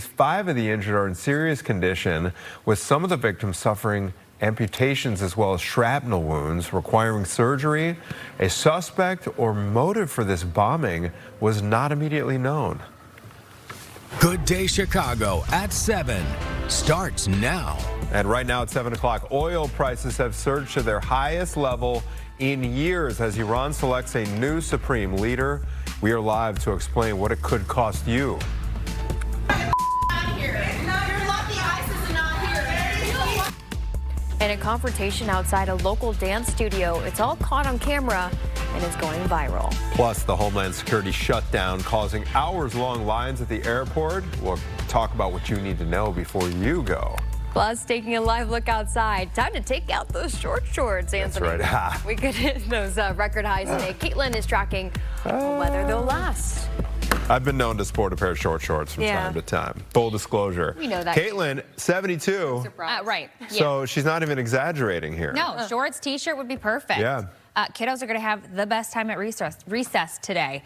5 of the injured are in serious condition, with some of the victims suffering amputations as well as shrapnel wounds requiring surgery. A suspect or motive for this bombing was not immediately known. Good Day Chicago at 7 starts now. And right now at 7 o'clock, oil prices have surged to their highest level in years as Iran selects a new supreme leader. We are live to explain what it could cost you. In a confrontation outside a local dance studio, it's all caught on camera and is going viral. Plus, the Homeland Security shutdown causing hours-long lines at the airport. We'll talk about what you need to know before you go. Plus, taking a live look outside. Time to take out those shorts, Anthony. That's right. We could hit those record highs today. Caitlin is tracking whether they'll last. I've been known to sport a pair of shorts from time to time. Full disclosure. We know that. Caitlin, 72. Right. Yeah. So she's not even exaggerating here. No, shorts, t-shirt would be perfect. Yeah. Kiddos are going to have the best time at recess today.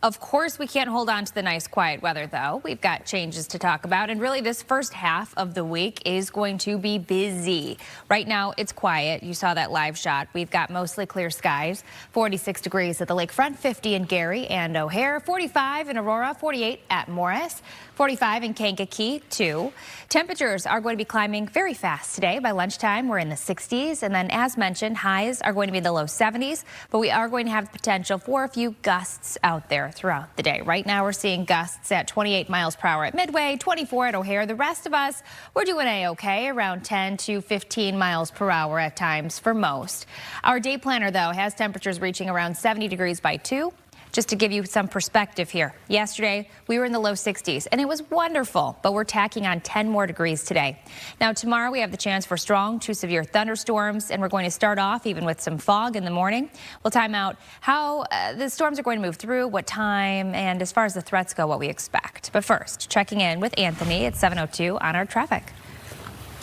Of course, we can't hold on to the nice, quiet weather, though. We've got changes to talk about, and really this first half of the week is going to be busy. Right now, it's quiet. You saw that live shot. We've got mostly clear skies, 46 degrees at the lakefront, 50 in Gary and O'Hare, 45 in Aurora, 48 at Morris, 45 in Kankakee, too. Temperatures are going to be climbing very fast today. By lunchtime, we're in the 60s, and then, as mentioned, highs are going to be in the low 70s, but we are going to have the potential for a few gusts out there throughout the day. Right now, we're seeing gusts at 28 miles per hour at Midway, 24 at O'Hare. The rest of us, we're doing A-okay, around 10 to 15 miles per hour at times for most. Our day planner, though, has temperatures reaching around 70 degrees by 2. Just to give you some perspective here, yesterday we were in the low 60s and it was wonderful, but we're tacking on 10 more degrees today. Now tomorrow we have the chance for strong to severe thunderstorms, and we're going to start off even with some fog in the morning. We'll time out how the storms are going to move through, what time, and as far as the threats go, what we expect. But first, checking in with Anthony at 7:02 on our traffic.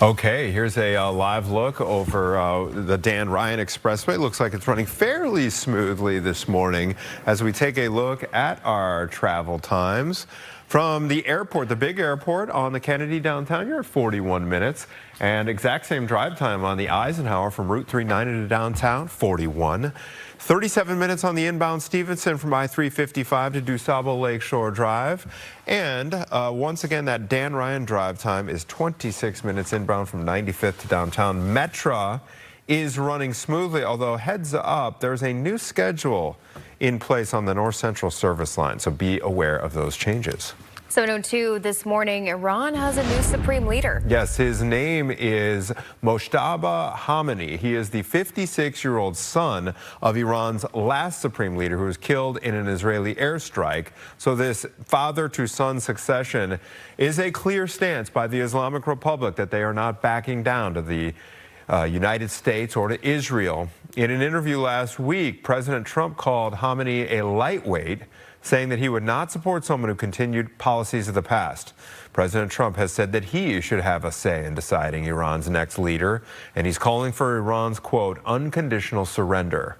Okay, here's a live look over the Dan Ryan Expressway. Looks like it's running fairly smoothly this morning as we take a look at our travel times. From the airport, the big airport on the Kennedy downtown, you're at 41 minutes. And exact same drive time on the Eisenhower from Route 390 to downtown, 41. 37 minutes on the inbound Stevenson from I-355 to DuSable Lakeshore Drive. And once again, that Dan Ryan drive time is 26 minutes inbound from 95th to downtown. Metra is running smoothly, although heads up, there's a new schedule in place on the North Central service line, so be aware of those changes. 7:02 this morning, Iran has a new supreme leader. Yes, his name is Mojtaba Khamenei. He is the 56-year-old son of Iran's last supreme leader who was killed in an Israeli airstrike. So this father-to-son succession is a clear stance by the Islamic Republic that they are not backing down to the United States or to Israel. In an interview last week, President Trump called Khamenei a lightweight, saying that he would not support someone who continued policies of the past. President Trump has said that he should have a say in deciding Iran's next leader, and he's calling for Iran's, quote, unconditional surrender.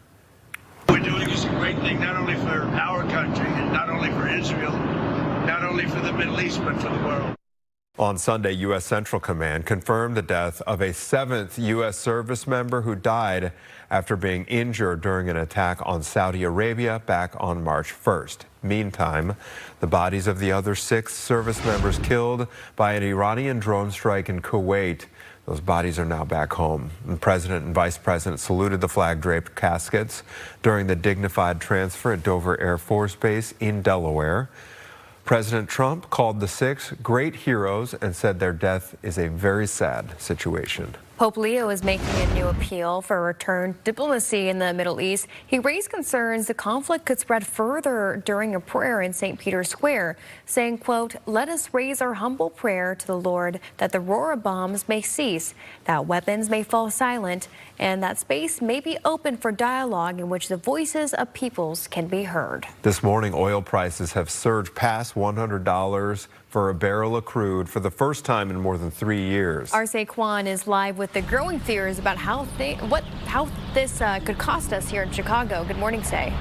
What we're doing is a great thing, not only for our country and not only for Israel, not only for the Middle East, but for the world. On Sunday, U.S. Central Command confirmed the death of a 7th U.S. service member who died after being injured during an attack on Saudi Arabia back on March 1st. Meantime, the bodies of the other 6 service members killed by an Iranian drone strike in Kuwait, those bodies are now back home. The President and Vice President saluted the flag-draped caskets during the dignified transfer at Dover Air Force Base in Delaware. President Trump called the 6 great heroes and said their death is a very sad situation. Pope Leo is making a new appeal for return diplomacy in the Middle East. He raised concerns the conflict could spread further during a prayer in St. Peter's Square, saying, quote, let us raise our humble prayer to the Lord that the roar of bombs may cease, that weapons may fall silent, and that space may be open for dialogue in which the voices of peoples can be heard. This morning, oil prices have surged past $100 for a barrel of crude for the first time in more than 3 years. Arce Kwan is live with the growing fears about how this could cost us here in Chicago. Good morning, Say.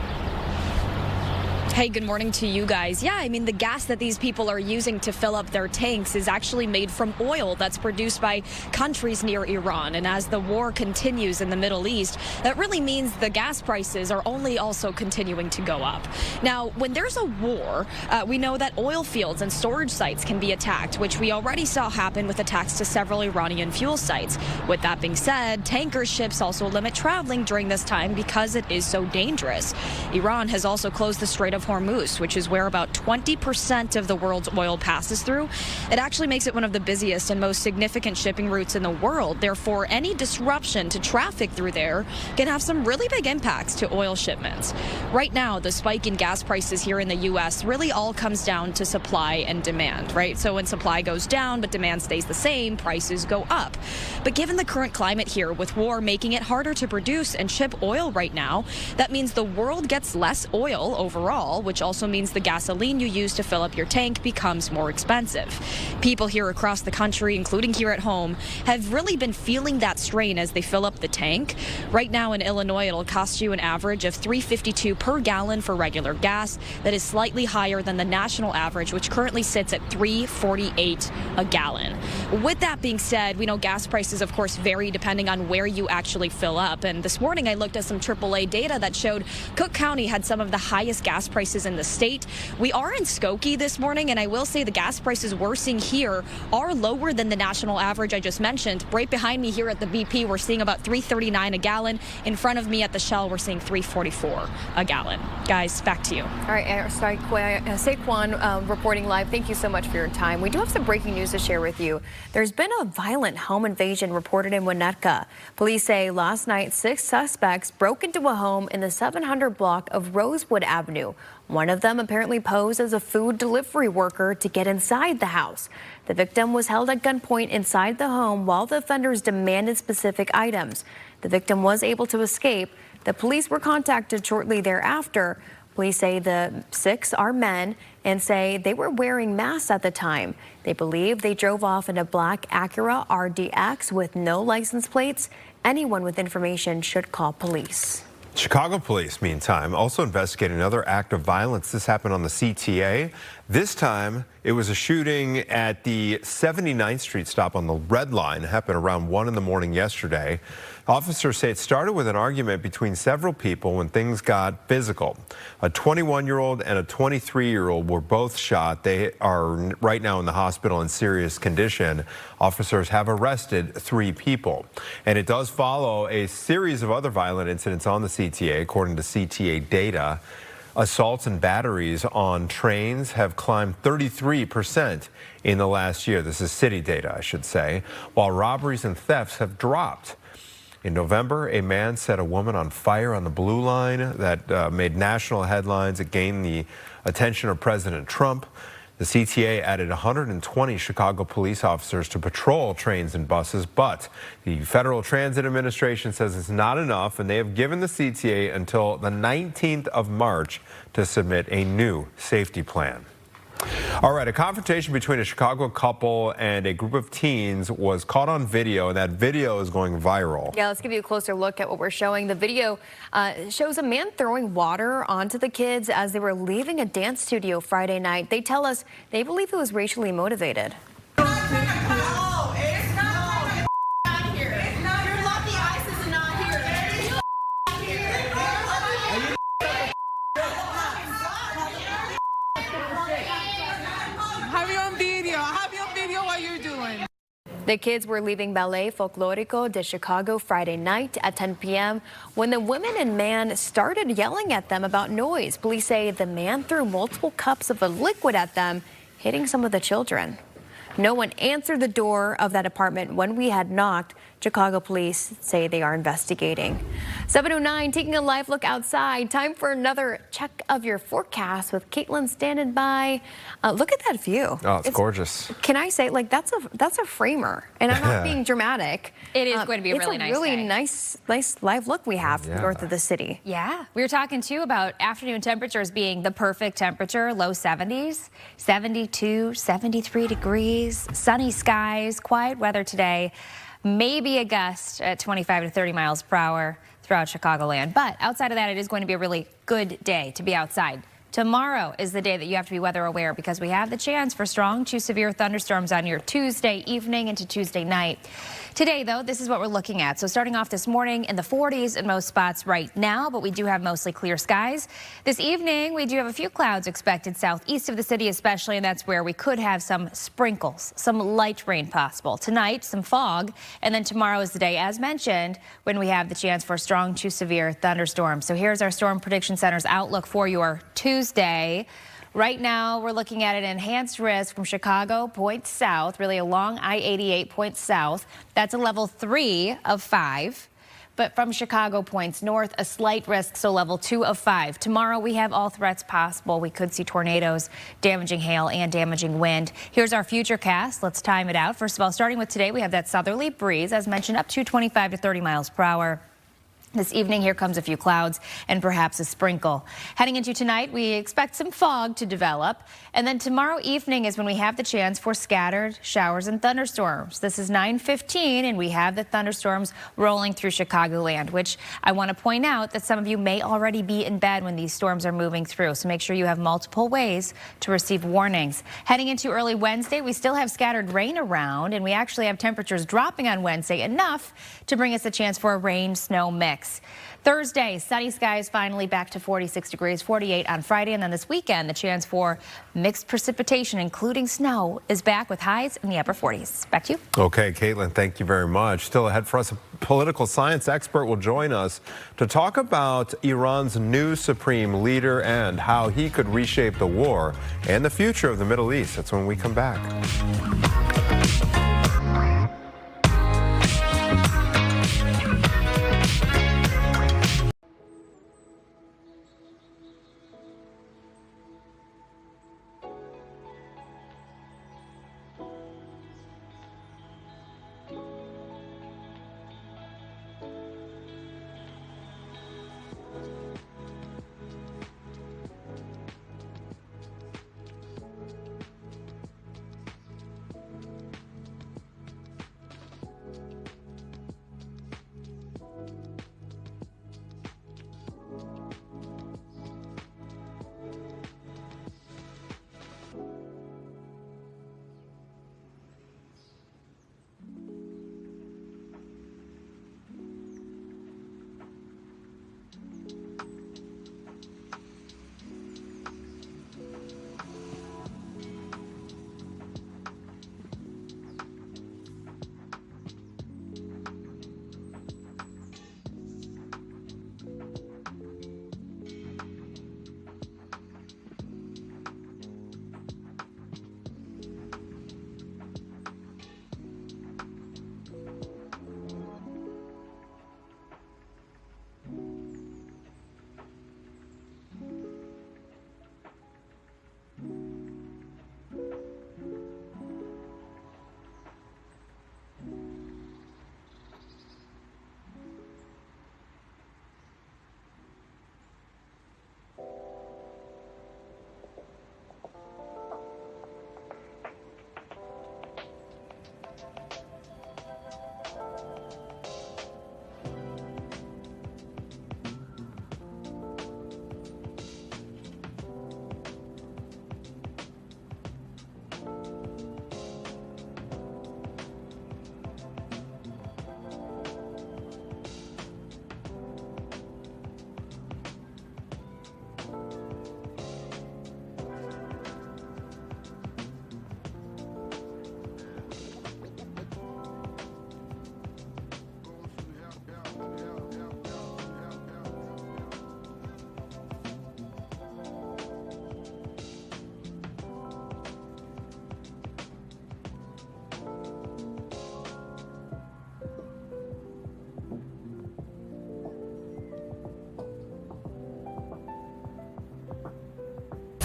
Hey, good morning to you guys. Yeah, I mean, the gas that these people are using to fill up their tanks is actually made from oil that's produced by countries near Iran. And as the war continues in the Middle East, that really means the gas prices are only also continuing to go up. Now, when there's a war, we know that oil fields and storage sites can be attacked, which we already saw happen with attacks to several Iranian fuel sites. With that being said, tanker ships also limit traveling during this time because it is so dangerous. Iran has also closed the Strait of Hormuz, which is where about 20% of the world's oil passes through. It actually makes it one of the busiest and most significant shipping routes in the world. Therefore, any disruption to traffic through there can have some really big impacts to oil shipments. Right now, the spike in gas prices here in the U.S. really all comes down to supply and demand, right? So when supply goes down but demand stays the same, prices go up. But given the current climate here, with war making it harder to produce and ship oil right now, that means the world gets less oil overall, which also means the gasoline you use to fill up your tank becomes more expensive. People here across the country, including here at home, have really been feeling that strain as they fill up the tank. Right now in Illinois, it'll cost you an average of $3.52 per gallon for regular gas. That is slightly higher than the national average, which currently sits at $3.48 a gallon. With that being said, we know gas prices, of course, vary depending on where you actually fill up. And this morning, I looked at some AAA data that showed Cook County had some of the highest gas prices in the state. We are in Skokie this morning, and I will say the gas prices we're seeing here are lower than the national average I just mentioned. Right behind me here at the BP, we're seeing about $3.39 a gallon. In front of me at the Shell, we're seeing $3.44 a gallon. Guys, back to you. All right, Saquon reporting live. Thank you so much for your time. We do have some breaking news to share with you. There's been a violent home invasion reported in Winnetka. Police say last night 6 suspects broke into a home in the 700 block of Rosewood Avenue. One of them apparently posed as a food delivery worker to get inside the house. The victim was held at gunpoint inside the home while the offenders demanded specific items. The victim was able to escape. The police were contacted shortly thereafter. Police say the 6 are men and say they were wearing masks at the time. They believe they drove off in a black Acura RDX with no license plates. Anyone with information should call police. Chicago police, meantime, also investigating another act of violence. This happened on the CTA. This time, it was a shooting at the 79th Street stop on the Red Line. It happened around 1 in the morning yesterday. Officers say it started with an argument between several people when things got physical. A 21-year-old and a 23-year-old were both shot. They are right now in the hospital in serious condition. Officers have arrested 3 people. And it does follow a series of other violent incidents on the CTA, according to CTA data. Assaults and batteries on trains have climbed 33% in the last year. This is city data, I should say, while robberies and thefts have dropped. In November, a man set a woman on fire on the Blue Line. That made national headlines. It gained the attention of President Trump. The CTA added 120 Chicago police officers to patrol trains and buses, but the Federal Transit Administration says it's not enough, and they have given the CTA until the 19th of March to submit a new safety plan. All right, a confrontation between a Chicago couple and a group of teens was caught on video, and that video is going viral. Yeah, let's give you a closer look at what we're showing. The video shows a man throwing water onto the kids as they were leaving a dance studio Friday night. They tell us they believe it was racially motivated. The kids were leaving Ballet Folklorico de Chicago Friday night at 10 p.m. when the women and man started yelling at them about noise. Police say the man threw multiple cups of a liquid at them, hitting some of the children. No one answered the door of that apartment when we had knocked. Chicago police say they are investigating. 7:09, taking a live look outside. Time for another check of your forecast with Caitlin standing by. Look at that view. Oh, it's gorgeous. Can I say, like, that's a framer, and I'm not being dramatic. It is going to be a really nice day. It's a really nice live look we have north of the city. Yeah, we were talking too about afternoon temperatures being the perfect temperature, low 70s, 72, 73 degrees, sunny skies, quiet weather today. Maybe a gust at 25 to 30 miles per hour throughout Chicagoland. But outside of that, it is going to be a really good day to be outside. Tomorrow is the day that you have to be weather aware because we have the chance for strong to severe thunderstorms on your Tuesday evening into Tuesday night. Today, though, this is what we're looking at. So starting off this morning in the 40s in most spots right now, but we do have mostly clear skies. This evening, we do have a few clouds expected southeast of the city especially, and that's where we could have some sprinkles, some light rain possible. Tonight, some fog, and then tomorrow is the day, as mentioned, when we have the chance for strong to severe thunderstorms. So here's our Storm Prediction Center's outlook for your Tuesday. Right now, we're looking at an enhanced risk from Chicago points south, really along I-88 points south. That's a level 3 of 5. But from Chicago points north, a slight risk, so level 2 of 5. Tomorrow, we have all threats possible. We could see tornadoes, damaging hail, and damaging wind. Here's our future cast. Let's time it out. First of all, starting with today, we have that southerly breeze, as mentioned, up to 25 to 30 miles per hour. This evening, here comes a few clouds and perhaps a sprinkle. Heading into tonight, we expect some fog to develop. And then tomorrow evening is when we have the chance for scattered showers and thunderstorms. This is 9:15, and we have the thunderstorms rolling through Chicagoland, which I want to point out that some of you may already be in bed when these storms are moving through. So make sure you have multiple ways to receive warnings. Heading into early Wednesday, we still have scattered rain around, and we actually have temperatures dropping on Wednesday enough to bring us a chance for a rain-snow mix. Thursday, sunny skies finally back to 46 degrees, 48 on Friday. And then this weekend, the chance for mixed precipitation, including snow, is back with highs in the upper 40s. Back to you. Okay, Caitlin, thank you very much. Still ahead for us, a political science expert will join us to talk about Iran's new supreme leader and how he could reshape the war and the future of the Middle East. That's when we come back.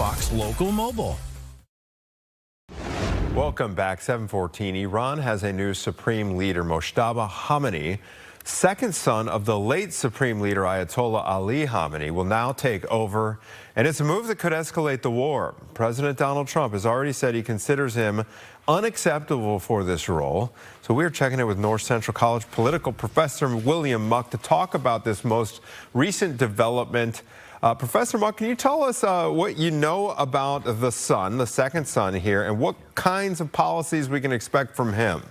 Fox Local Mobile. Welcome back. 7:14. Iran has a new supreme leader, Mojtaba Khamenei. Second son of the late supreme leader Ayatollah Ali Khamenei will now take over, and it's a move that could escalate the war. President Donald Trump has already said he considers him unacceptable for this role. So we're checking in with North Central College political professor William Muck to talk about this most recent development. Professor Muck, can you tell us what you know about the son, the second son here, and what kinds of policies we can expect from him?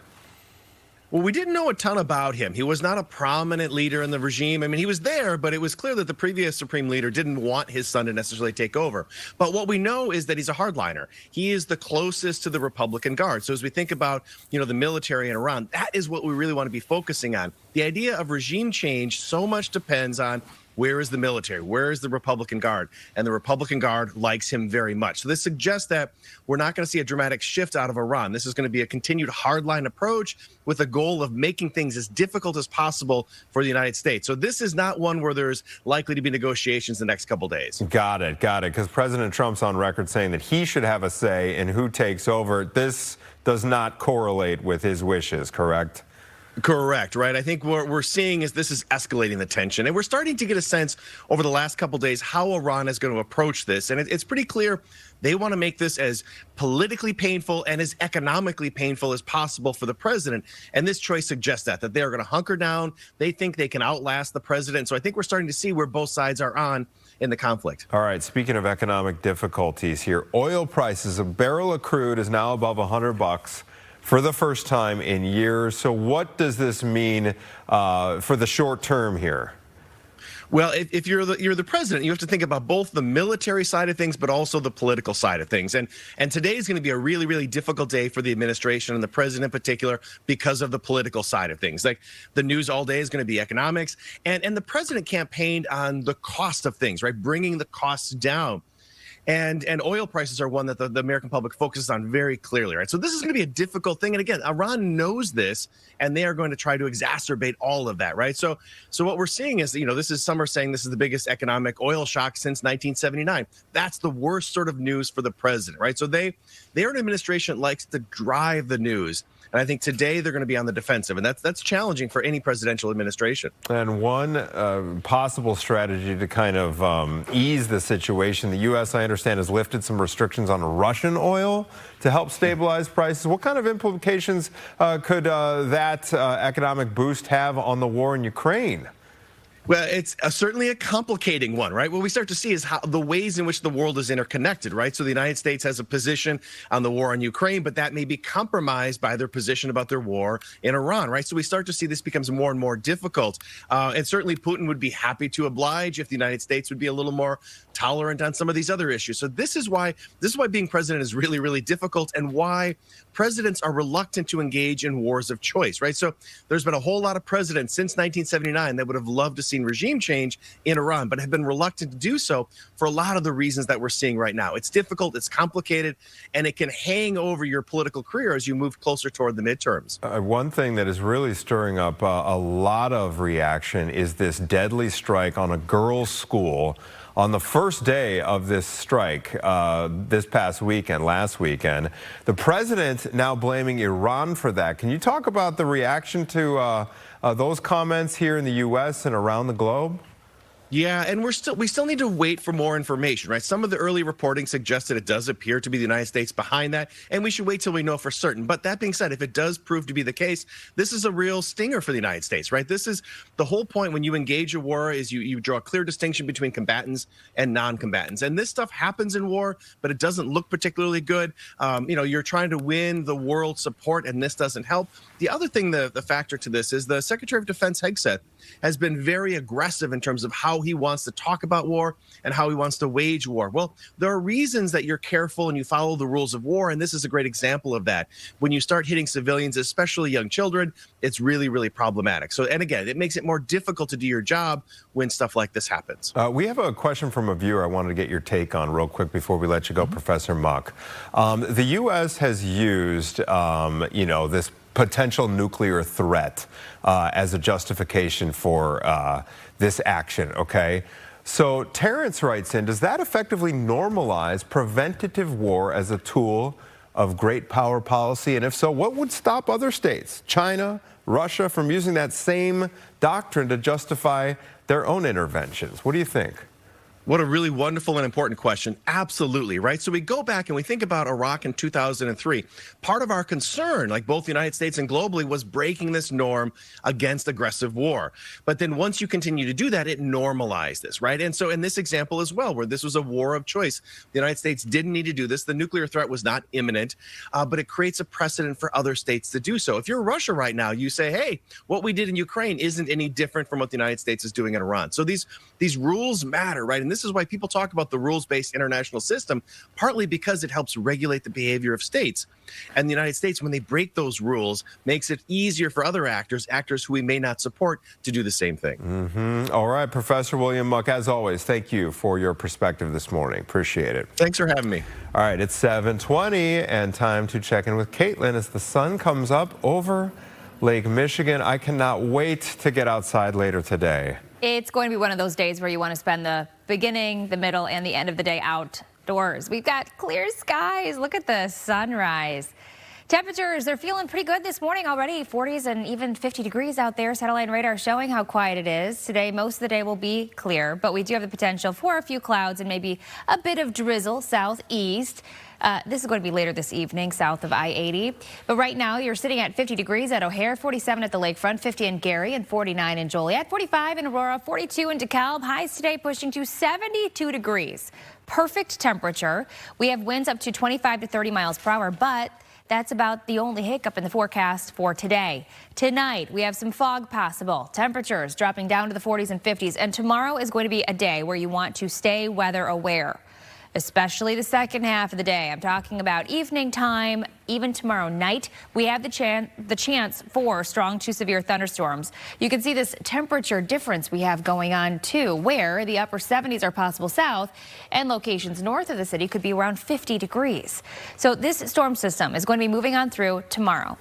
Well, we didn't know a ton about him. He was not a prominent leader in the regime. I mean, he was there, but it was clear that the previous supreme leader didn't want his son to necessarily take over. But what we know is that he's a hardliner. He is the closest to the Republican Guard. So as we think about, the military in Iran, that is what we really want to be focusing on. The idea of regime change so much depends on where is the military? Where is the Republican Guard? And the Republican Guard likes him very much. So this suggests that we're not going to see a dramatic shift out of Iran. This is going to be a continued hardline approach with a goal of making things as difficult as possible for the United States. So this is not one where there's likely to be negotiations the next couple days. Got it. Because President Trump's on record saying that he should have a say in who takes over. This does not correlate with his wishes, correct? Correct, right? I think what we're seeing is this is escalating the tension. And we're starting to get a sense over the last couple of days how Iran is going to approach this. And it's pretty clear they want to make this as politically painful and as economically painful as possible for the president. And this choice suggests that they are going to hunker down. They think they can outlast the president. So I think we're starting to see where both sides are on in the conflict. All right, speaking of economic difficulties here, oil prices, a barrel of crude is now above $100 for the first time in years. So what does this mean for the short term here? Well, if you're the president, you have to think about both the military side of things, but also the political side of things. And today is going to be a really, really difficult day for the administration and the president in particular because of the political side of things. Like the news all day is going to be economics, and the president campaigned on the cost of things, right? Bringing the costs down. And oil prices are one that the American public focuses on very clearly, right? So this is going to be a difficult thing. And again, Iran knows this, and they are going to try to exacerbate all of that, right? So what we're seeing is, some are saying this is the biggest economic oil shock since 1979. That's the worst sort of news for the president, right? So they're an administration that likes to drive the news. And I think today they're going to be on the defensive, and that's challenging for any presidential administration. And one possible strategy to kind of ease the situation, the U.S., I understand, has lifted some restrictions on Russian oil to help stabilize prices. What kind of implications could that economic boost have on the war in Ukraine? Well, it's certainly a complicating one, right? What we start to see is how the ways in which the world is interconnected, right? So the United States has a position on the war in Ukraine, but that may be compromised by their position about their war in Iran, right? So we start to see this becomes more and more difficult. And certainly Putin would be happy to oblige if the United States would be a little more tolerant on some of these other issues. So this is why being president is really, really difficult, and why presidents are reluctant to engage in wars of choice, right? So there's been a whole lot of presidents since 1979 that would have loved to see regime change in Iran, but have been reluctant to do so for a lot of the reasons that we're seeing right now. It's difficult, it's complicated, and it can hang over your political career as you move closer toward the midterms. One thing that is really stirring up a lot of reaction is this deadly strike on a girls' school on the first day of this strike this past weekend, last weekend. The president now blaming Iran for that. Can you talk about the reaction to those comments here in the U.S. and around the globe? Yeah, and we still need to wait for more information, right? Some of the early reporting suggested it does appear to be the United States behind that, and we should wait till we know for certain. But that being said, if it does prove to be the case, this is a real stinger for the United States, right? This is the whole point when you engage a war is you draw a clear distinction between combatants and non-combatants. And this stuff happens in war, but it doesn't look particularly good. You're trying to win the world's support, and this doesn't help. The other thing, the factor to this is the Secretary of Defense Hegseth has been very aggressive in terms of how he wants to talk about war and how he wants to wage war. Well, there are reasons that you're careful and you follow the rules of war, and this is a great example of that. When you start hitting civilians, especially young children, it's really, really problematic. So, and again, it makes it more difficult to do your job when stuff like this happens. We have a question from a viewer I wanted to get your take on real quick before we let you go, Professor Muck. The U.S. has used, this potential nuclear threat as a justification for this action, okay? So Terrence writes in, does that effectively normalize preventative war as a tool of great power policy? And if so, what would stop other states, China, Russia, from using that same doctrine to justify their own interventions? What do you think? What a really wonderful and important question. Absolutely, right? So we go back and we think about Iraq in 2003. Part of our concern, like both the United States and globally, was breaking this norm against aggressive war. But then once you continue to do that, it normalized this, right? And so in this example as well, where this was a war of choice, the United States didn't need to do this. The nuclear threat was not imminent, but it creates a precedent for other states to do so. If you're Russia right now, you say, hey, what we did in Ukraine isn't any different from what the United States is doing in Iran. So these rules matter, right? And this is why people talk about the rules-based international system, partly because it helps regulate the behavior of states. And the United States, when they break those rules, makes it easier for other actors who we may not support, to do the same thing. All right, Professor William Muck, as always, thank you for your perspective this morning. Appreciate it. Thanks for having me. All right, it's 7:20 and time to check in with Caitlin as the sun comes up over Lake Michigan. I cannot wait to get outside later today. It's going to be one of those days where you want to spend the beginning, the middle, and the end of the day outdoors. We've got clear skies. Look at the sunrise. Temperatures, they're feeling pretty good this morning already. 40s and even 50 degrees out there. Satellite radar showing how quiet it is. Today, most of the day will be clear, but we do have the potential for a few clouds and maybe a bit of drizzle southeast. This is going to be later this evening, south of I-80. But right now, you're sitting at 50 degrees at O'Hare, 47 at the lakefront, 50 in Gary, and 49 in Joliet, 45 in Aurora, 42 in DeKalb. Highs today pushing to 72 degrees. Perfect temperature. We have winds up to 25 to 30 miles per hour, but that's about the only hiccup in the forecast for today. Tonight, we have some fog possible. Temperatures dropping down to the 40s and 50s. And tomorrow is going to be a day where you want to stay weather aware, especially the second half of the day. I'm talking about evening time, even tomorrow night. We have the chance for strong to severe thunderstorms. You can see this temperature difference we have going on too, where the upper 70s are possible south and locations north of the city could be around 50 degrees. So this storm system is going to be moving on through tomorrow.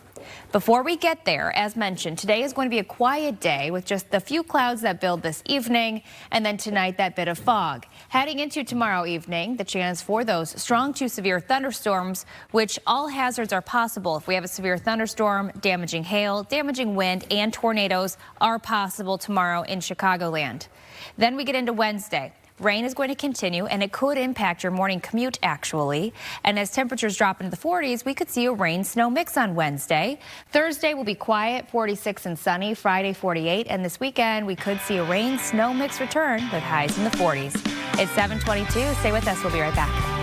Before we get there, as mentioned, today is going to be a quiet day with just the few clouds that build this evening, and then tonight that bit of fog. Heading into tomorrow evening, the chance for those strong to severe thunderstorms, which all hazards are possible. If we have a severe thunderstorm, damaging hail, damaging wind, and tornadoes are possible tomorrow in Chicagoland. Then we get into Wednesday. Rain is going to continue, and it could impact your morning commute, actually. And as temperatures drop into the 40s, we could see a rain-snow mix on Wednesday. Thursday will be quiet, 46 and sunny. Friday, 48. And this weekend, we could see a rain-snow mix return with highs in the 40s. It's 7:22. Stay with us. We'll be right back.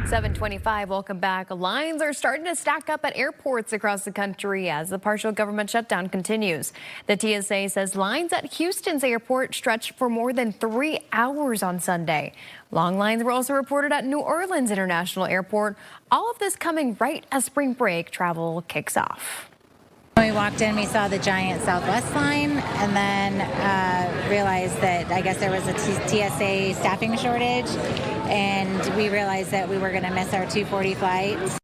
7:25, welcome back. Lines are starting to stack up at airports across the country as the partial government shutdown continues. The TSA says lines at Houston's airport stretched for more than 3 hours on Sunday. Long lines were also reported at New Orleans International Airport. All of this coming right as spring break travel kicks off. When we walked in, we saw the giant Southwest line and then realized that I guess there was a TSA staffing shortage, and we realized that we were going to miss our 2:40 flights.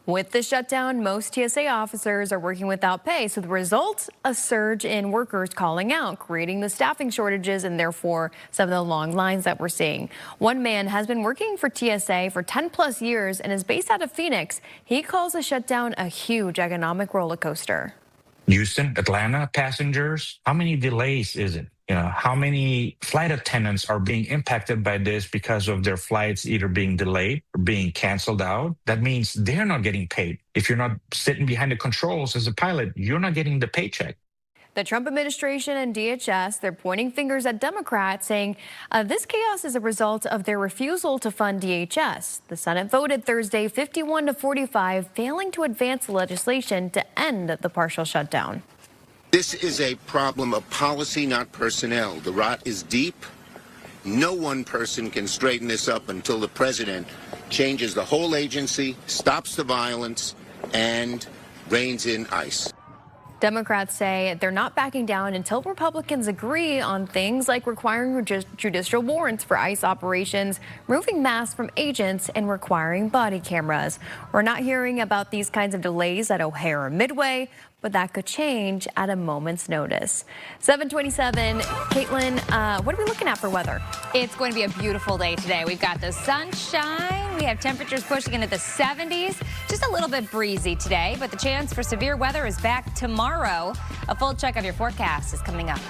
With the shutdown, most TSA officers are working without pay, so the result, a surge in workers calling out, creating the staffing shortages and therefore some of the long lines that we're seeing. One man has been working for TSA for 10 plus years and is based out of Phoenix. He calls the shutdown a huge economic roller coaster. Houston, Atlanta passengers, how many delays is it? How many flight attendants are being impacted by this because of their flights either being delayed or being canceled out? That means they're not getting paid. If you're not sitting behind the controls as a pilot, you're not getting the paycheck. The Trump administration and DHS, they're pointing fingers at Democrats, saying this chaos is a result of their refusal to fund DHS. The Senate voted Thursday 51-45, failing to advance legislation to end the partial shutdown. This is a problem of policy, not personnel. The rot is deep. No one person can straighten this up until the president changes the whole agency, stops the violence, and reins in ICE. Democrats say they're not backing down until Republicans agree on things like requiring judicial warrants for ICE operations, removing masks from agents, and requiring body cameras. We're not hearing about these kinds of delays at O'Hare or Midway, but that could change at a moment's notice. 7:27, Caitlin, what are we looking at for weather? It's going to be a beautiful day today. We've got the sunshine. We have temperatures pushing into the 70s. Just a little bit breezy today, but the chance for severe weather is back tomorrow. A full check of your forecast is coming up.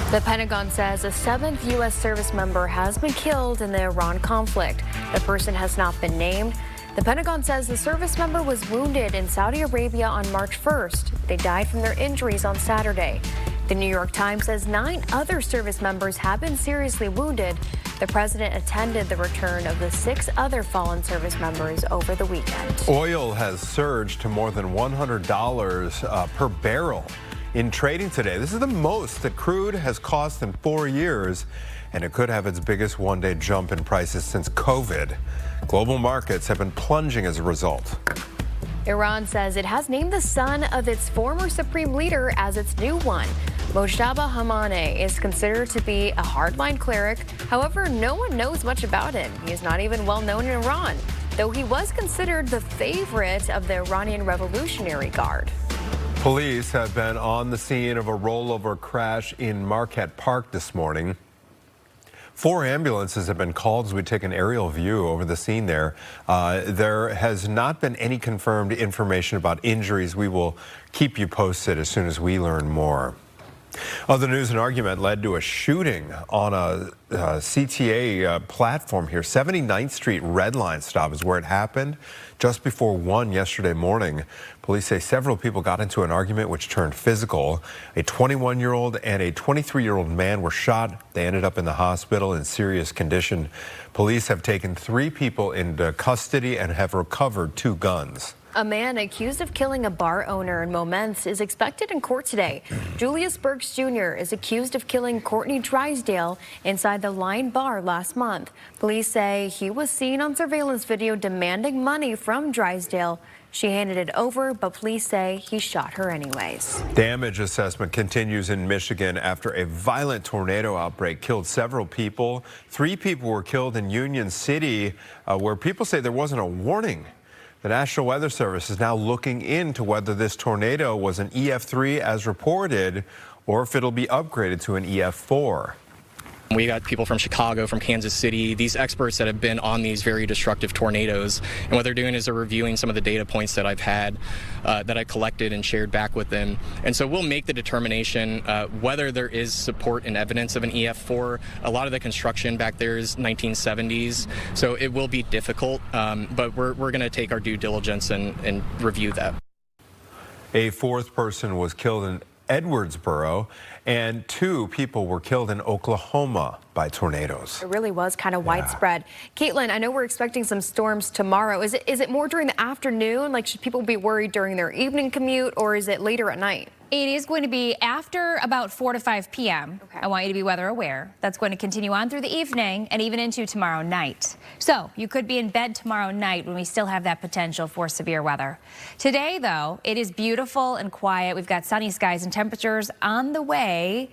The Pentagon says a 7th U.S. service member has been killed in the Iran conflict. The person has not been named. The Pentagon says the service member was wounded in Saudi Arabia on March 1st. They died from their injuries on Saturday. The New York Times says 9 other service members have been seriously wounded. The president attended the return of the 6 other fallen service members over the weekend. Oil has surged to more than $100 per barrel in trading today. This is the most that crude has cost in 4 years, and it could have its biggest one-day jump in prices since COVID. Global markets have been plunging as a result. Iran says it has named the son of its former supreme leader as its new one. Mojtaba Khamenei is considered to be a hardline cleric. However, no one knows much about him. He is not even well known in Iran, though he was considered the favorite of the Iranian Revolutionary Guard. Police have been on the scene of a rollover crash in Marquette Park this morning. 4 ambulances have been called as we take an aerial view over the scene there. There has not been any confirmed information about injuries. We will keep you posted as soon as we learn more. Other news, an argument led to a shooting on a CTA platform here. 79th Street Red Line stop is where it happened just before 1 yesterday morning. Police say several people got into an argument which turned physical. A 21-year-old and a 23-year-old man were shot. They ended up in the hospital in serious condition. Police have taken 3 people into custody and have recovered 2 guns. A man accused of killing a bar owner in Momence is expected in court today. Julius Burks Jr. is accused of killing Courtney Drysdale inside the Lion Bar last month. Police say he was seen on surveillance video demanding money from Drysdale. She handed it over, but police say he shot her anyways. Damage assessment continues in Michigan after a violent tornado outbreak killed several people. 3 people were killed in Union City, where people say there wasn't a warning. The National Weather Service is now looking into whether this tornado was an EF3 as reported, or if it'll be upgraded to an EF4. We got people from Chicago, from Kansas City, these experts that have been on these very destructive tornadoes. And what they're doing is they're reviewing some of the data points that I've had, that I collected and shared back with them. And so we'll make the determination whether there is support and evidence of an EF4. A lot of the construction back there is 1970s, so it will be difficult, but we're going to take our due diligence and review that. A 4th person was killed in Edwardsboro, and 2 people were killed in Oklahoma by tornadoes. It really was kind of widespread. Caitlin, I know we're expecting some storms tomorrow. Is it more during the afternoon? Like, should people be worried during their evening commute, or is it later at night? It is going to be after about 4 to 5 p.m. Okay. I want you to be weather aware. That's going to continue on through the evening and even into tomorrow night. So you could be in bed tomorrow night when we still have that potential for severe weather. Today, though, it is beautiful and quiet. We've got sunny skies and temperatures on the way.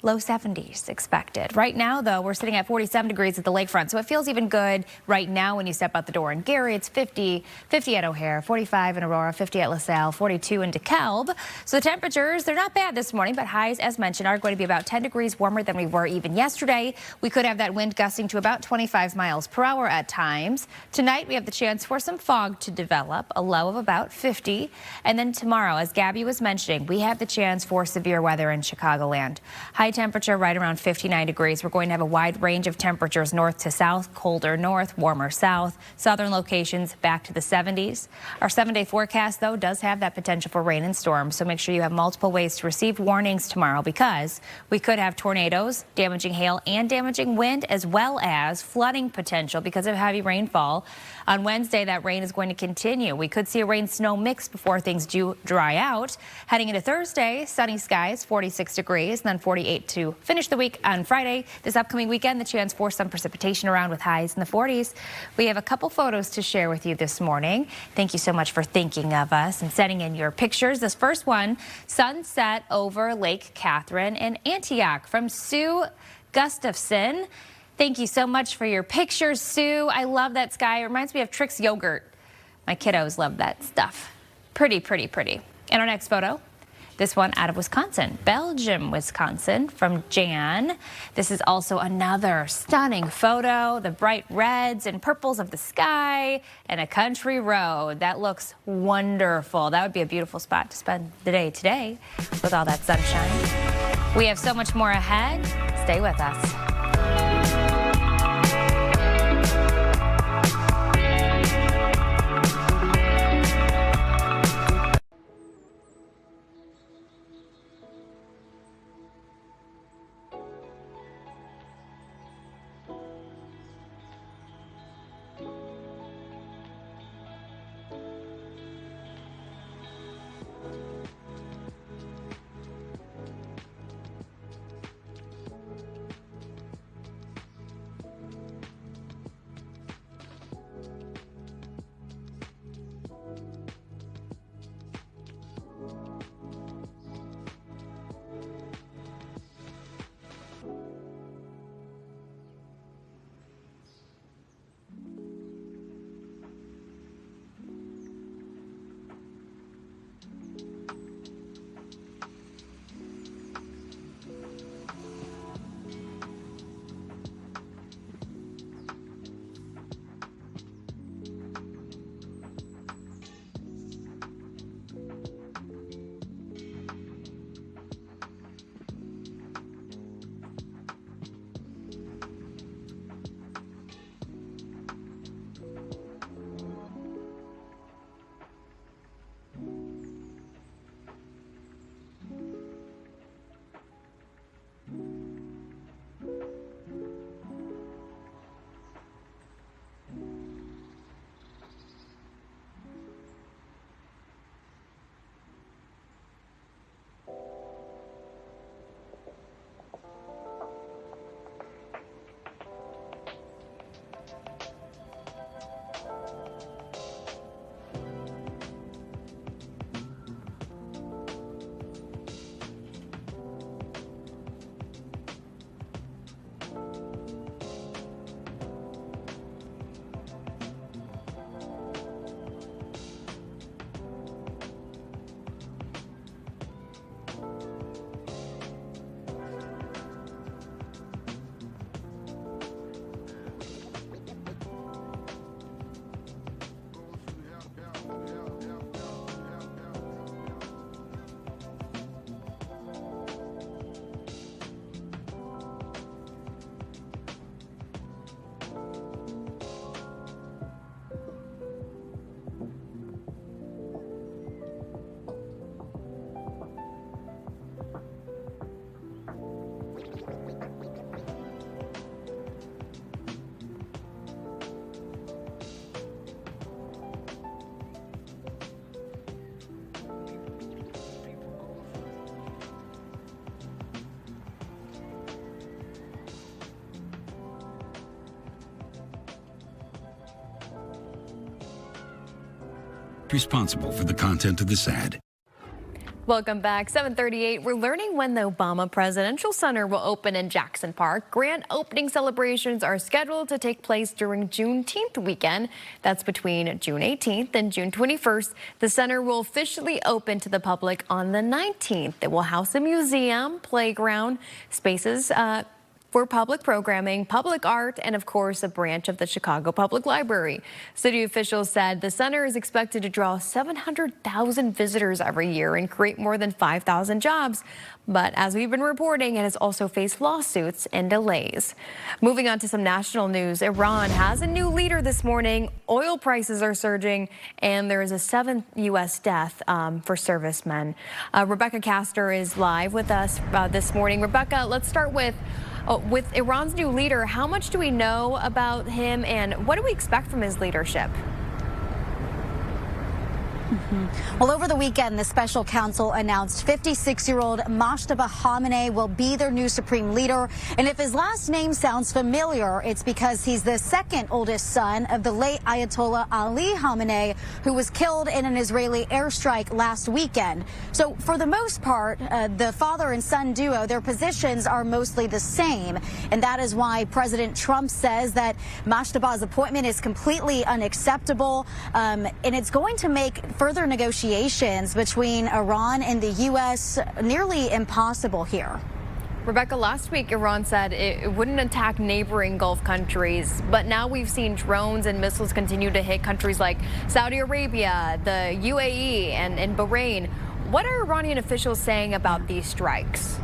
Low 70s expected. Right now, though, we're sitting at 47 degrees at the lakefront, so it feels even good right now when you step out the door. In Gary, it's 50 at O'Hare, 45 in Aurora, 50 at LaSalle, 42 in DeKalb. So the temperatures, they're not bad this morning, but highs, as mentioned, are going to be about 10 degrees warmer than we were even yesterday. We could have that wind gusting to about 25 miles per hour at times. Tonight, we have the chance for some fog to develop, a low of about 50. And then tomorrow, as Gabby was mentioning, we have the chance for severe weather in Chicagoland. High temperature right around 59 degrees. We're going to have a wide range of temperatures north to south, colder north, warmer south, southern locations back to the 70s. Our 7-day forecast, though, does have that potential for rain and storms, so make sure you have multiple ways to receive warnings tomorrow, because we could have tornadoes, damaging hail, and damaging wind, as well as flooding potential because of heavy rainfall. On Wednesday, that rain is going to continue. We could see a rain-snow mix before things do dry out. Heading into Thursday, sunny skies, 46 degrees, and then 48 to finish the week on Friday. This upcoming weekend, the chance for some precipitation around with highs in the 40s. We have a couple photos to share with you this morning. Thank you so much for thinking of us and sending in your pictures. This first one, sunset over Lake Catherine in Antioch, from Sue Gustafson. Thank you so much for your pictures, Sue. I love that sky. It reminds me of Trix yogurt. My kiddos love that stuff. Pretty, pretty, pretty. And our next photo, this one out of Wisconsin, Belgium, Wisconsin, from Jan. This is also another stunning photo. The bright reds and purples of the sky and a country road. That looks wonderful. That would be a beautiful spot to spend the day today with all that sunshine. We have so much more ahead. Stay with us. Responsible for the content of this ad. Welcome back. 7:38. We're learning when the Obama Presidential Center will open in Jackson Park. Grand opening celebrations are scheduled to take place during Juneteenth weekend. That's between June 18th and June 21st. The center will officially open to the public on the 19th. It will house a museum, playground, spaces for public programming, public art, and of course, a branch of the Chicago Public Library. City officials said the center is expected to draw 700,000 visitors every year and create more than 5,000 jobs. But as we've been reporting, it has also faced lawsuits and delays. Moving on to some national news, Iran has a new leader this morning. Oil prices are surging, and there is a 7th U.S. death for servicemen. Rebecca Castor is live with us this morning. Rebecca, let's start with Iran's new leader. How much do we know about him, and what do we expect from his leadership? Well, over the weekend, the special counsel announced 56-year-old Mojtaba Khamenei will be their new supreme leader. And if his last name sounds familiar, it's because he's the second oldest son of the late Ayatollah Ali Khamenei, who was killed in an Israeli airstrike last weekend. So for the most part, the father and son duo, their positions are mostly the same. And that is why President Trump says that Mojtaba's appointment is completely unacceptable. And it's going to make further negotiations between Iran and the U.S. nearly impossible here. Rebecca, last week Iran said it wouldn't attack neighboring Gulf countries, but now we've seen drones and missiles continue to hit countries like Saudi Arabia, the UAE, and Bahrain. What are Iranian officials saying about these strikes?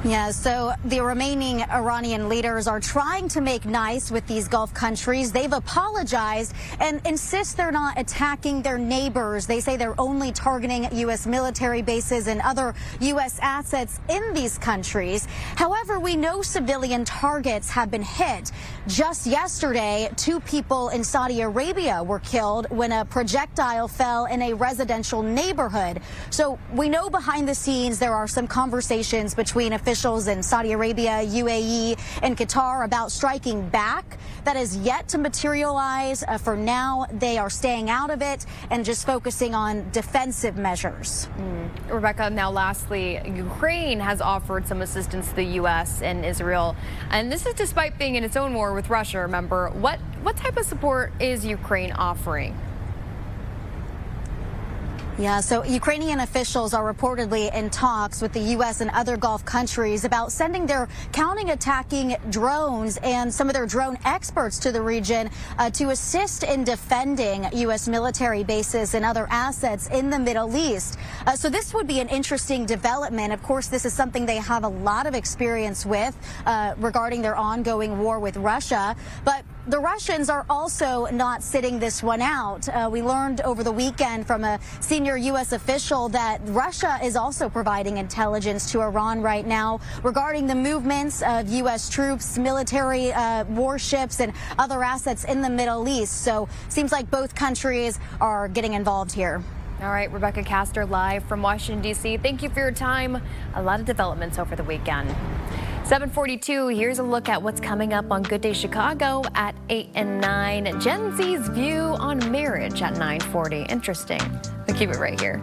Yeah, so the remaining Iranian leaders are trying to make nice with these Gulf countries. They've apologized and insist they're not attacking their neighbors. They say they're only targeting U.S. military bases and other U.S. assets in these countries. However, we know civilian targets have been hit. Just yesterday, 2 people in Saudi Arabia were killed when a projectile fell in a residential neighborhood. So we know behind the scenes there are some conversations between officials in Saudi Arabia, UAE, and Qatar about striking back. That is yet to materialize. For now, they are staying out of it and just focusing on defensive measures. Rebecca, now lastly, Ukraine has offered some assistance to the U.S. and Israel, and this is despite being in its own war with Russia, remember. What type of support is Ukraine offering? Yeah, so Ukrainian officials are reportedly in talks with the U.S. and other Gulf countries about sending their counter-attacking drones and some of their drone experts to the region to assist in defending U.S. military bases and other assets in the Middle East. So this would be an interesting development. Of course, this is something they have a lot of experience with regarding their ongoing war with Russia. But the Russians are also not sitting this one out. We learned over the weekend from a senior U.S. official that Russia is also providing intelligence to Iran right now regarding the movements of U.S. troops, military warships, and other assets in the Middle East. So seems like both countries are getting involved here. All right, Rebecca Castor live from Washington, D.C. Thank you for your time. A lot of developments over the weekend. 7:42, here's a look at what's coming up on Good Day Chicago at 8 and 9. Gen Z's view on marriage at 9:40. Interesting. We'll keep it right here.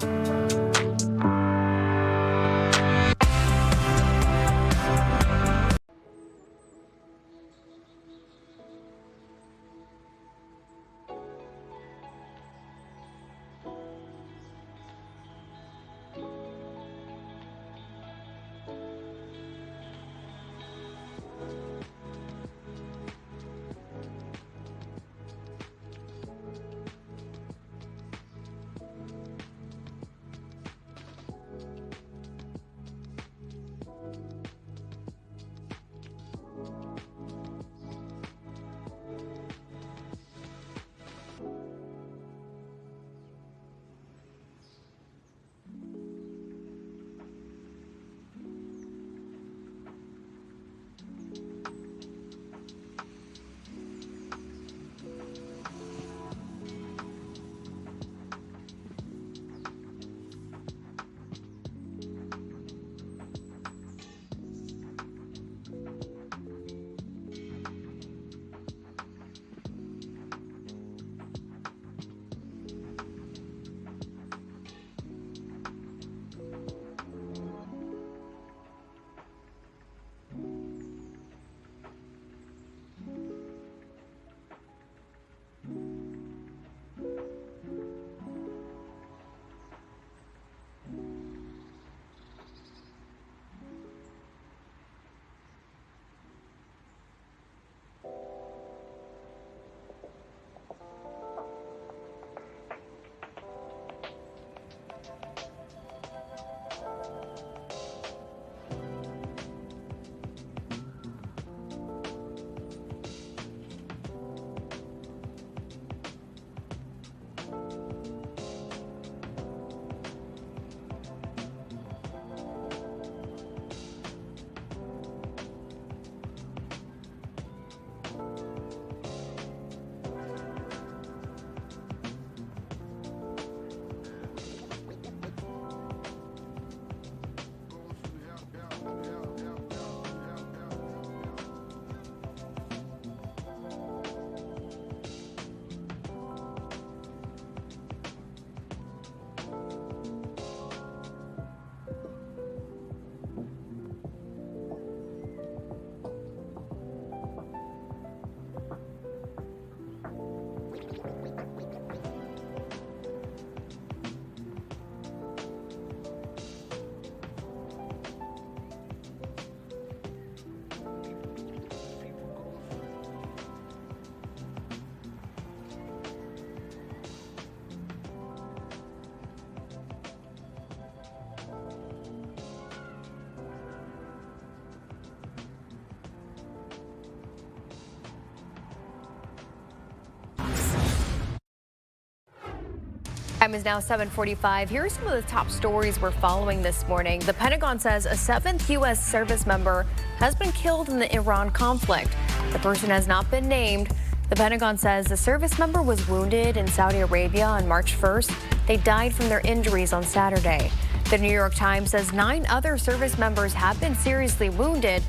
Time is now 7:45. Here are some of the top stories we're following this morning. The Pentagon says a 7th U.S. service member has been killed in the Iran conflict. The person has not been named. The Pentagon says the service member was wounded in Saudi Arabia on March 1st. They died from their injuries on Saturday. The New York Times says 9 other service members have been seriously wounded.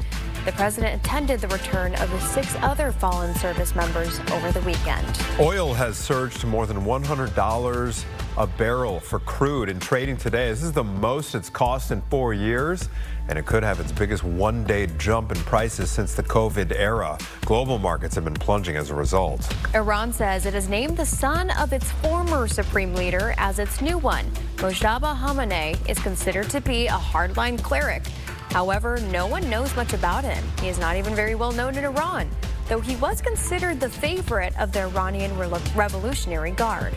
The president attended the return of the 6 other fallen service members over the weekend. Oil has surged to more than $100 a barrel for crude in trading today. This is the most it's cost in 4 years, and it could have its biggest one-day jump in prices since the COVID era. Global markets have been plunging as a result. Iran says it has named the son of its former supreme leader as its new one. Mojtaba Khamenei is considered to be a hardline cleric. However, no one knows much about him. He is not even very well known in Iran, though he was considered the favorite of the Iranian Revolutionary Guard.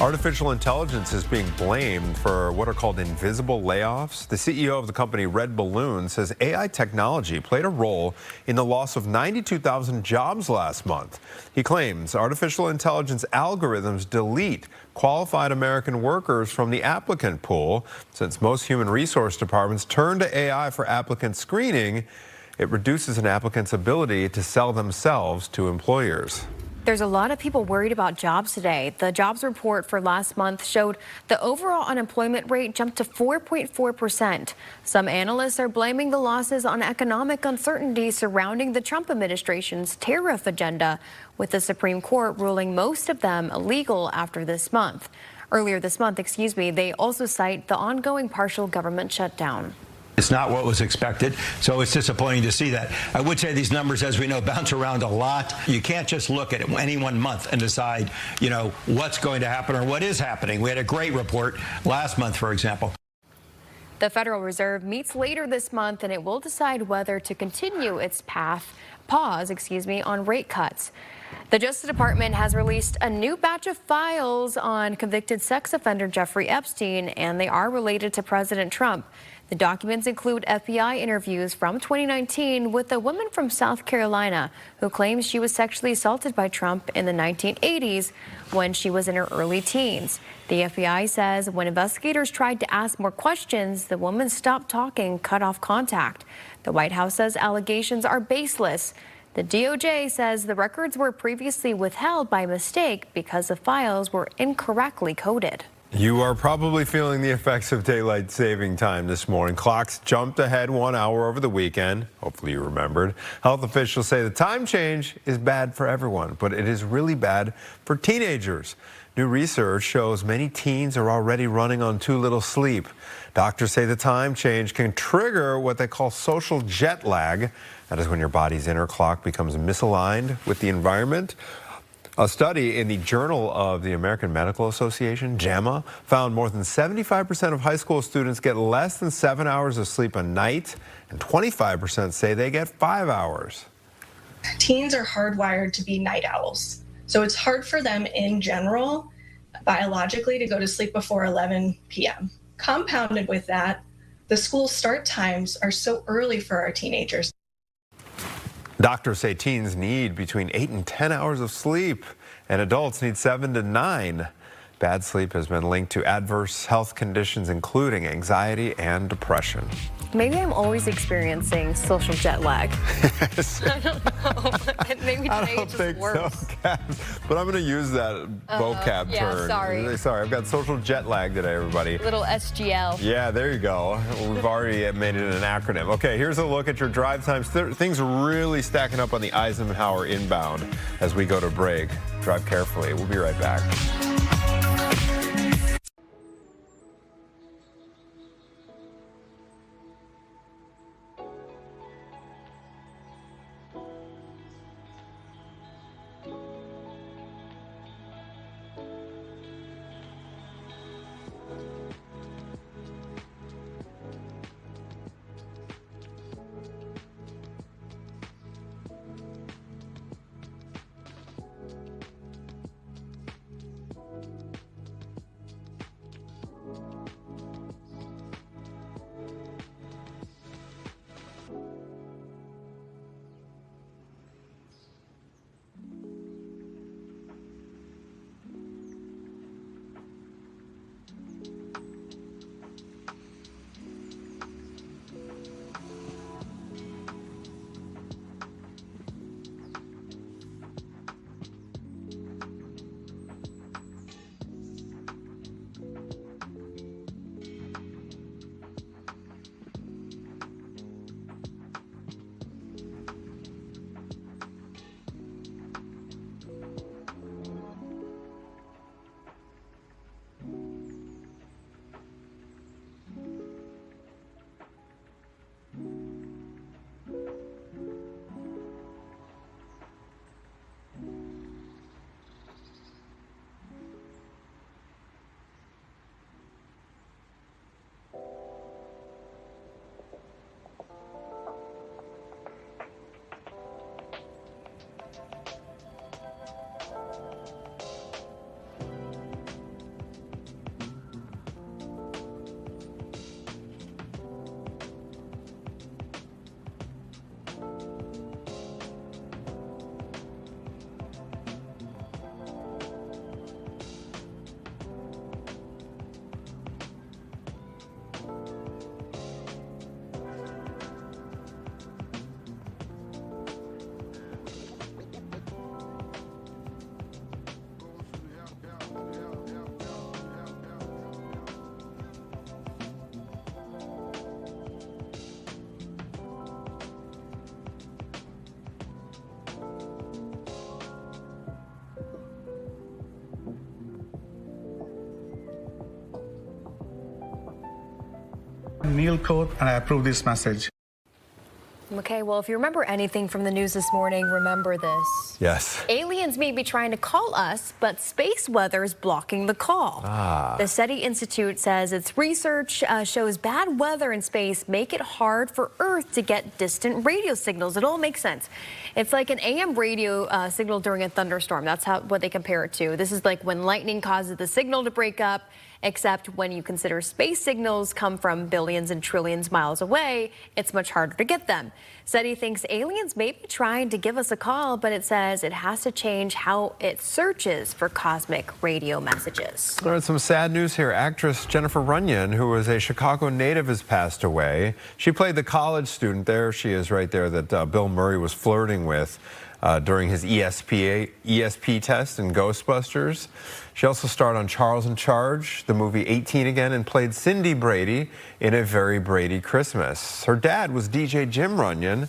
Artificial intelligence is being blamed for what are called invisible layoffs. The CEO of the company Red Balloon says AI technology played a role in the loss of 92,000 jobs last month. He claims artificial intelligence algorithms delete qualified American workers from the applicant pool. Since most human resource departments turn to AI for applicant screening, it reduces an applicant's ability to sell themselves to employers. There's a lot of people worried about jobs today. The jobs report for last month showed the overall unemployment rate jumped to 4.4%. Some analysts are blaming the losses on economic uncertainty surrounding the Trump administration's tariff agenda, with the Supreme Court ruling most of them illegal after this month. Earlier this month, they also cite the ongoing partial government shutdown. It's not what was expected, so it's disappointing to see that. I would say these numbers, as we know, bounce around a lot. You can't just look at any one month and decide, what's going to happen or what is happening. We had a great report last month, for example. The Federal Reserve meets later this month, and it will decide whether to continue its pause on rate cuts. The Justice Department has released a new batch of files on convicted sex offender Jeffrey Epstein, and they are related to President Trump. The documents include FBI interviews from 2019 with a woman from South Carolina who claims she was sexually assaulted by Trump in the 1980s when she was in her early teens. The FBI says when investigators tried to ask more questions, the woman stopped talking, cut off contact. The White House says allegations are baseless. The DOJ says the records were previously withheld by mistake because the files were incorrectly coded. You are probably feeling the effects of daylight saving time this morning. Clocks jumped ahead 1 hour over the weekend. Hopefully you remembered. Health officials say the time change is bad for everyone, but it is really bad for teenagers. New research shows many teens are already running on too little sleep. Doctors say the time change can trigger what they call social jet lag. That is when your body's inner clock becomes misaligned with the environment. A study in the Journal of the American Medical Association, JAMA, found more than 75% of high school students get less than 7 hours of sleep a night, and 25% say they get 5 hours. Teens are hardwired to be night owls. So it's hard for them in general, biologically, to go to sleep before 11 p.m. Compounded with that, the school start times are so early for our teenagers. Doctors say teens need between 8 and 10 hours of sleep, and adults need 7 to 9. Bad sleep has been linked to adverse health conditions, including anxiety and depression. Maybe I'm always experiencing social jet lag. I don't know. Maybe today it's just worse. So, but I'm going to use that vocab term. Sorry, I've got social jet lag today, everybody. Little SGL. Yeah, there you go. We've already made it an acronym. Okay, here's a look at your drive times. Things are really stacking up on the Eisenhower inbound as we go to break. Drive carefully. We'll be right back. Neil Court, and I approve this message. Okay, well, if you remember anything from the news this morning, remember this. Yes. Aliens may be trying to call us, but space weather is blocking the call. The SETI Institute says its research shows bad weather in space make it hard for Earth to get distant radio signals. It all makes sense. It's like an AM radio signal during a thunderstorm. That's what they compare it to. This is like when lightning causes the signal to break up, except when you consider space signals come from billions and trillions miles away, it's much harder to get them. SETI thinks aliens may be trying to give us a call, but it says it has to change how it searches for cosmic radio messages. All right, some sad news here. Actress Jennifer Runyon, who was a Chicago native, has passed away. She played the college student, there she is right there, that Bill Murray was flirting with during his ESP test in Ghostbusters. She also starred on Charles in Charge, the movie 18 Again, and played Cindy Brady in A Very Brady Christmas. Her dad was DJ Jim Runyon,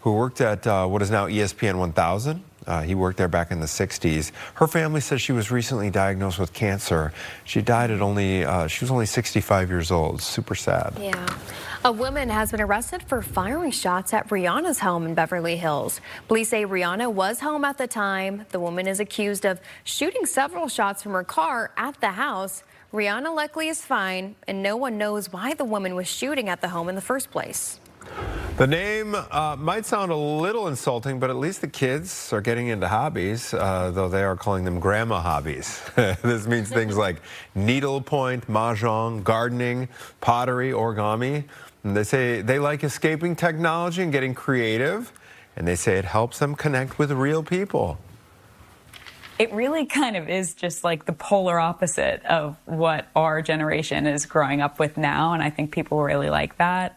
who worked at what is now ESPN 1000. He worked there back in the 60s. Her family says she was recently diagnosed with cancer. She died at she was only 65 years old. Super sad. Yeah. A woman has been arrested for firing shots at Rihanna's home in Beverly Hills. Police say Rihanna was home at the time. The woman is accused of shooting several shots from her car at the house. Rihanna luckily is fine, and no one knows why the woman was shooting at the home in the first place. The name might sound a little insulting, but at least the kids are getting into hobbies, though they are calling them grandma hobbies. This means things like needlepoint, mahjong, gardening, pottery, origami. And they say they like escaping technology and getting creative, and they say it helps them connect with real people. It really kind of is just like the polar opposite of what our generation is growing up with now, and I think people really like that.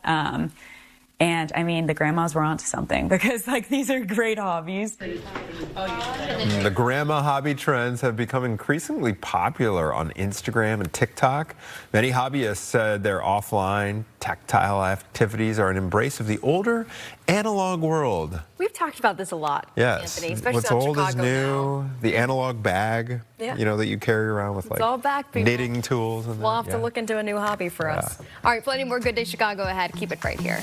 And I mean, the grandmas were onto something because like these are great hobbies. The grandma hobby trends have become increasingly popular on Instagram and TikTok. Many hobbyists said their offline tactile activities are an embrace of the older analog world. We've talked about this a lot, Yes. Anthony, especially What's on old Chicago is new. now. The analog bag, Yeah. you know, that you carry around with It's all back, people. knitting tools. And We'll that. have to look into a new hobby for us. All right, plenty more Good Day Chicago ahead. Keep it right here.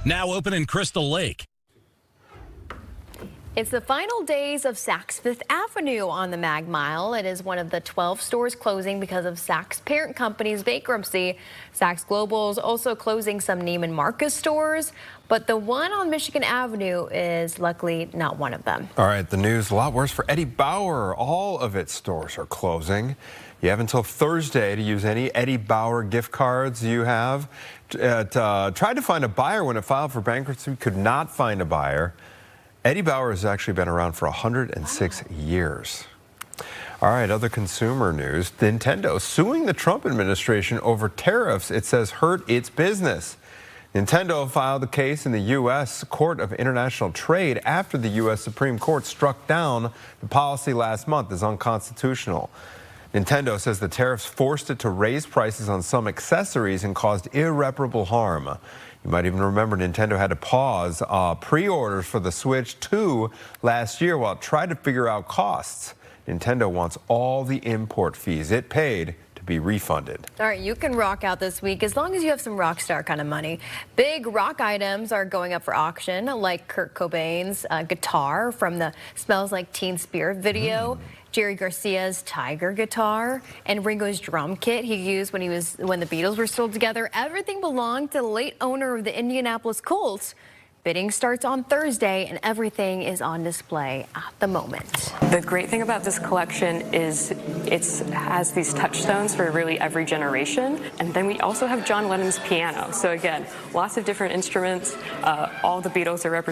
now open in Crystal Lake. It's the final days of Saks Fifth Avenue on the Mag Mile. It is one of the 12 stores closing because of Saks parent company's bankruptcy. Saks Global is also closing some Neiman Marcus stores, but the one on Michigan Avenue is luckily not one of them. All right, the news a lot worse for Eddie Bauer. All of its stores are closing. You have until Thursday to use any Eddie Bauer gift cards you have. Tried to find a buyer when it filed for bankruptcy, could not find a buyer. Eddie Bauer has actually been around for 106 years. All right, other consumer news. Nintendo suing the Trump administration over tariffs it says hurt its business. Nintendo filed a case in the U.S. Court of International Trade after the U.S. Supreme Court struck down the policy last month as unconstitutional. Nintendo says the tariffs forced it to raise prices on some accessories and caused irreparable harm. You might even remember Nintendo had to pause pre-orders for the Switch 2 last year while it tried to figure out costs. Nintendo wants all the import fees it paid to be refunded. All right, you can rock out this week as long as you have some rock star kind of money. Big rock items are going up for auction, like Kurt Cobain's guitar from the Smells Like Teen Spirit video. Jerry Garcia's Tiger guitar and Ringo's drum kit he used when the Beatles were still together. Everything belonged to the late owner of the Indianapolis Colts. Bidding starts on Thursday and everything is on display at the moment. The great thing about this collection is it has these touchstones for really every generation. And then we also have John Lennon's piano. So again, lots of different instruments. All the Beatles are represented.